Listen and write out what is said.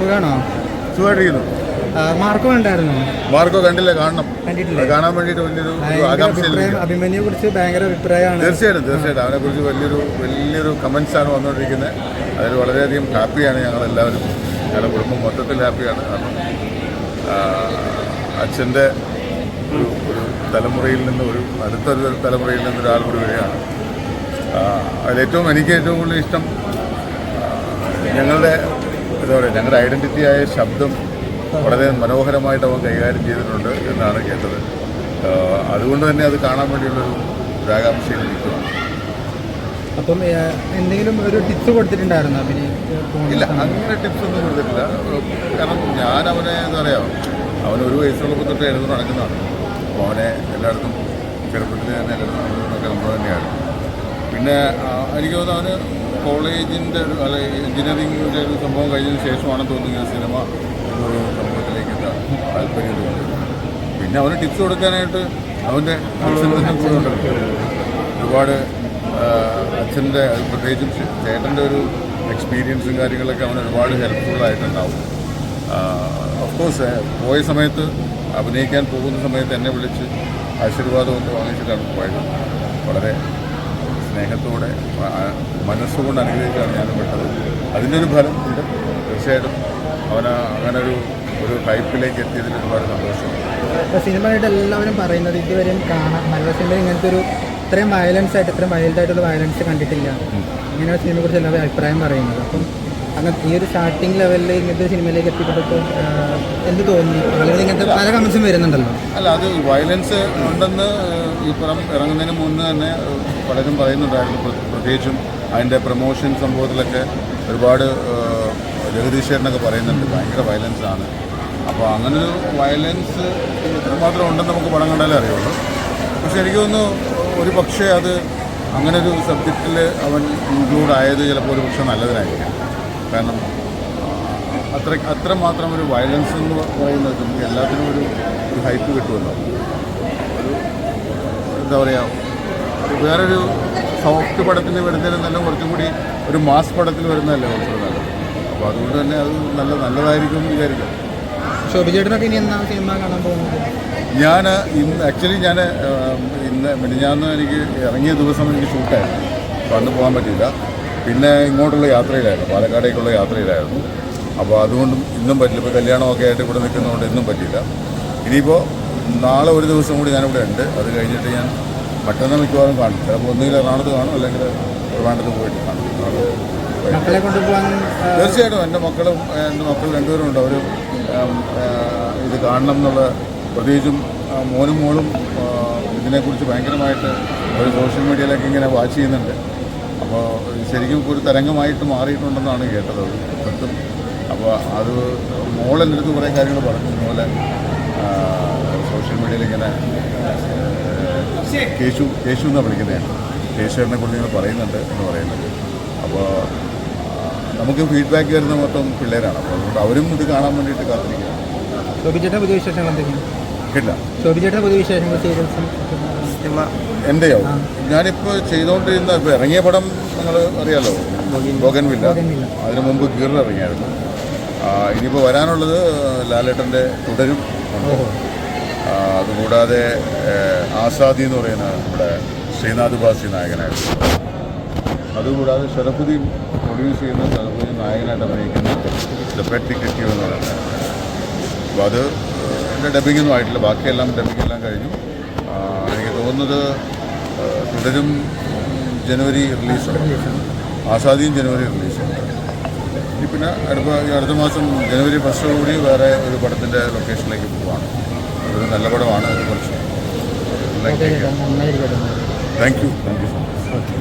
സുഖമാണോ? സുഖമായിട്ടിരിക്കുന്നു. മാർക്കോ കണ്ടായിരുന്നു? മാർക്കോ കണ്ടില്ല, കാണണം. കണ്ടിട്ടില്ല? കാണാൻ വേണ്ടിയിട്ട് വലിയൊരു ആകാംക്ഷയില്ല. അഭിമന്യെ കുറിച്ച് ഭയങ്കര അഭിപ്രായമാണ്. തീർച്ചയായിട്ടും അവനെക്കുറിച്ച് വലിയൊരു കമൻസാണ് വന്നുകൊണ്ടിരിക്കുന്നത്. അതിൽ വളരെയധികം ഹാപ്പിയാണ് ഞങ്ങളെല്ലാവരും. ഞങ്ങളുടെ കുടുംബം മൊത്തത്തിൽ ഹാപ്പിയാണ്. കാരണം അച്ഛൻ്റെ ഒരു തലമുറയിൽ നിന്ന് അടുത്തൊരു തലമുറയിൽ നിന്ന് ഒരാൾ കൂടി വരികയാണ്. എനിക്ക് ഏറ്റവും കൂടുതൽ ഇഷ്ടം ഞങ്ങളുടെ ഐഡൻറ്റിറ്റിയായ ശബ്ദം വളരെ മനോഹരമായിട്ട് അവൻ കൈകാര്യം ചെയ്തിട്ടുണ്ട് എന്നാണ് കേട്ടത്. അതുകൊണ്ട് തന്നെ അത് കാണാൻ വേണ്ടിയുള്ളൊരു ആകാംക്ഷയിൽ നിൽക്കുകയാണ്. അപ്പം എന്തെങ്കിലും ഒരു ടിപ്സ് കൊടുത്തിട്ടുണ്ടായിരുന്നു? ഇല്ല, അങ്ങനെ ടിപ്സ് ഒന്നും കൊടുത്തിട്ടില്ല. കാരണം ഞാൻ അവനെ എന്താ പറയുക, അവനൊരു വയസ്സുള്ളപ്പോൾ തൊട്ട് എഴുതുന്ന നടക്കുന്നതാണ്. അപ്പോൾ അവനെ എല്ലായിടത്തും ചെറുപ്പത്തിൽ തന്നെ എഴുതുന്നതൊക്കെ നമ്മൾ തന്നെയാണ്. പിന്നെ എനിക്ക് തോന്നുന്നു അവന് കോളേജിൻ്റെ എഞ്ചിനീയറിംഗിൻ്റെ ഒരു സംഭവം കഴിഞ്ഞതിന് ശേഷമാണെന്ന് തോന്നുന്നു സിനിമ എന്നൊരു സംഭവത്തിലേക്ക് താല്പര്യം തോന്നുന്നത്. പിന്നെ അവന് ടിപ്സ് കൊടുക്കാനായിട്ട് അവൻ്റെ അച്ഛൻ്റെ തന്നെ കൂടെ ഉണ്ടല്ലോ. ഒരുപാട് അച്ഛൻ്റെ പ്രത്യേകിച്ചും ചേട്ടൻ്റെ ഒരു എക്സ്പീരിയൻസും കാര്യങ്ങളൊക്കെ അവന് ഒരുപാട് ഹെൽപ്ഫുള്ളായിട്ടുണ്ടാവും. ഓഫ്കോഴ്സ് പോയ സമയത്ത് അഭിനയിക്കാൻ പോകുന്ന സമയത്ത് എന്നെ വിളിച്ച് ആശീർവാദമൊക്കെ വാങ്ങിച്ചിട്ടാണ് പോയത്. വളരെ സ്നേഹത്തോടെ മനസ്സുകൊണ്ട് അനുഗ്രഹിച്ചാണ് ഞാൻ വിട്ടത്. അതിൻ്റെ ഒരു ഫലം ഉണ്ട്. തീർച്ചയായിട്ടും അങ്ങനെ ഒരു ടൈപ്പിലേക്ക് എത്തിയതിൽ ഒരുപാട് സന്തോഷമുണ്ട്. ഇപ്പോൾ സിനിമയായിട്ട് എല്ലാവരും പറയുന്നത് ഇതുവരെയും മലയാള സിനിമയിൽ ഇങ്ങനത്തെ ഇത്രയും വൈൽഡായിട്ടുള്ള വയലൻസ് കണ്ടിട്ടില്ല. ഇങ്ങനെ സിനിമയെക്കുറിച്ച് എല്ലാവരും അഭിപ്രായം പറയുന്നത്. അപ്പം അങ്ങനെ ഈ ഒരു സ്റ്റാർട്ടിംഗ് ലെവലിൽ ഇങ്ങനത്തെ സിനിമയിലേക്ക് എത്തിപ്പെട്ടപ്പോൾ എന്ത് തോന്നി? അല്ലെങ്കിൽ ഇങ്ങനത്തെ പല കമൻസും വരുന്നുണ്ടല്ലോ. അല്ല, അത് വയലൻസ് ഉണ്ടെന്ന് ഈ പടം ഇറങ്ങുന്നതിന് മുന്നേ തന്നെ പലരും പറയുന്നുണ്ടായിരുന്നു. പ്രത്യേകിച്ചും അതിൻ്റെ പ്രൊമോഷൻ സംഭവത്തിലൊക്കെ ഒരുപാട് ജഗദീശ്വരനൊക്കെ പറയുന്നുണ്ട് ഭയങ്കര വയലൻസ് ആണ്. അപ്പോൾ അങ്ങനൊരു വയലൻസ് എത്രമാത്രം ഉണ്ടെന്ന് നമുക്ക് പടം കണ്ടാലേ അറിയുള്ളൂ. പക്ഷെ എനിക്ക് തോന്നുന്നു ഒരു പക്ഷേ അത് അങ്ങനൊരു സബ്ജക്റ്റിൽ അവൻ ഇൻക്ലൂഡ് ആയത് ചിലപ്പോൾ ഒരു പക്ഷേ നല്ലതിനായിരിക്കും. കാരണം അത്രമാത്രം ഒരു വയലൻസ് എന്ന് പറയുന്നത് നമുക്ക് എല്ലാത്തിനും ഒരു ഹൈപ്പ് കിട്ടുമല്ലോ. എന്താ പറയുക, വേറൊരു സോഫ്റ്റ് പടത്തിൽ വരുന്നതിന് നല്ല കുറച്ചും കൂടി ഒരു മാസ് പടത്തിൽ വരുന്നതല്ലേ കുറച്ചുകൂടി നല്ലത്. അപ്പോൾ അതുകൊണ്ട് തന്നെ അത് നല്ലതായിരിക്കും എന്ന് വിചാരിക്കാം. ശോഭിച്ചേട്ടനൊക്കെ ഇനി എന്നാണ് സിനിമ കാണാൻ പോകുന്നത്? ഞാൻ മിനിഞ്ഞാന്ന് എനിക്ക് ഇറങ്ങിയ ദിവസം എനിക്ക് ഷൂട്ടായിരുന്നു. അപ്പോൾ അന്ന് പോകാൻ പറ്റിയില്ല. പിന്നെ ഇങ്ങോട്ടുള്ള യാത്രയിലായിരുന്നു, പാലക്കാടേക്കുള്ള യാത്രയിലായിരുന്നു. അപ്പോൾ അതുകൊണ്ടും ഇന്നും പറ്റില്ല. ഇപ്പോൾ കല്യാണമൊക്കെ ആയിട്ട് ഇവിടെ നിൽക്കുന്നതുകൊണ്ട് ഇന്നും പറ്റില്ല. ഇനിയിപ്പോൾ നാളെ ഒരു ദിവസം കൂടി ഞാനിവിടെ ഉണ്ട്. അത് കഴിഞ്ഞിട്ട് ഞാൻ മറ്റന്നാൾ മിക്കവാറും കാണും. ചിലപ്പോൾ ഒന്നുകിൽ എറണാകുളത്ത് കാണും, അല്ലെങ്കിൽ ട്രിവാൻഡ്രത്ത് പോയിട്ട് കാണും. മക്കളെ കൊണ്ടുപോകാൻ തീർച്ചയായിട്ടും എൻ്റെ മക്കൾ രണ്ടുപേരും ഉണ്ട്. അവർ ഇത് കാണണം എന്നുള്ള, പ്രത്യേകിച്ചും മോളും ഇതിനെക്കുറിച്ച് ഭയങ്കരമായിട്ട് ഒരു സോഷ്യൽ മീഡിയയിലൊക്കെ ഇങ്ങനെ വാച്ച് ചെയ്യുന്നുണ്ട്. അപ്പോൾ ശരിക്കും ഒരു തരംഗമായിട്ട് മാറിയിട്ടുണ്ടെന്നാണ് കേട്ടത് സത്യം. അപ്പോൾ അത് മോളെൻ്റെ അടുത്ത് കുറേ കാര്യങ്ങൾ പറഞ്ഞു. ഇതുപോലെ സോഷ്യൽ മീഡിയയിൽ ഇങ്ങനെ കേശു എന്നാണ് വിളിക്കുന്നതാണ്, കേശുവിനെ കുറിച്ച് ഇങ്ങനെ പറയുന്നുണ്ട് എന്ന് പറയുന്നത്. അപ്പോൾ നമുക്ക് ഫീഡ്ബാക്ക് വരുന്ന മൊത്തം പിള്ളേരാണ്. അപ്പോൾ അതുകൊണ്ട് അവരും ഇത് കാണാൻ വേണ്ടിയിട്ട് കാത്തിരിക്കുകയാണ്. ശോഭിച്ചേട്ടൻ്റെ പൊതുവിശേഷങ്ങൾ എന്തെങ്കിലും കേട്ടില്ല? ശോഭിച്ചേട്ടൻ്റെ പൊതുവിശേഷങ്ങൾ സീരിയൽസും എൻ്റെയോ? ഞാനിപ്പോൾ ചെയ്തുകൊണ്ടിരുന്ന ഇപ്പോൾ ഇറങ്ങിയ പടം നിങ്ങൾ അറിയാലോ, ബോഗൻവില്ല. അതിനു മുമ്പ് ഗീറിൽ ഇറങ്ങിയായിരുന്നു. ഇനിയിപ്പോൾ വരാനുള്ളത് ലാലേട്ടൻ്റെ തുടരും ഉണ്ട്. അതുകൂടാതെ ആസാദി എന്ന് പറയുന്ന നമ്മുടെ ശ്രീനാഥ് ബാസി നായകനായിരുന്നു. അതുകൂടാതെ ഷറഫുദ്ദീൻ പ്രൊഡ്യൂസ് ചെയ്യുന്ന ഷറഫുദ്ദീൻ നായകനായിട്ട് അഭിനയിക്കുന്ന ദ പെറ്റ് ഡിറ്റക്റ്റീവ് എന്ന് പറയുന്നത്. അപ്പോൾ അത് എൻ്റെ ഡബിങ്ങൊന്നും ആയിട്ടില്ല. ബാക്കിയെല്ലാം ഡബിങ്ങെല്ലാം കഴിഞ്ഞു. എനിക്ക് തോന്നുന്നത് തുടരും ജനുവരി റിലീസുണ്ട്, ആസാദിയും ജനുവരി റിലീസുണ്ട്. ഇനി പിന്നെ അടുത്ത മാസം ജനുവരി 1 കൂടി വേറെ ഒരു പടത്തിൻ്റെ ലൊക്കേഷനിലേക്ക് പോവുകയാണ്. അതൊരു നല്ല പടമാണ്. അത് കുറച്ച് താങ്ക് യു സോ മച്ച്.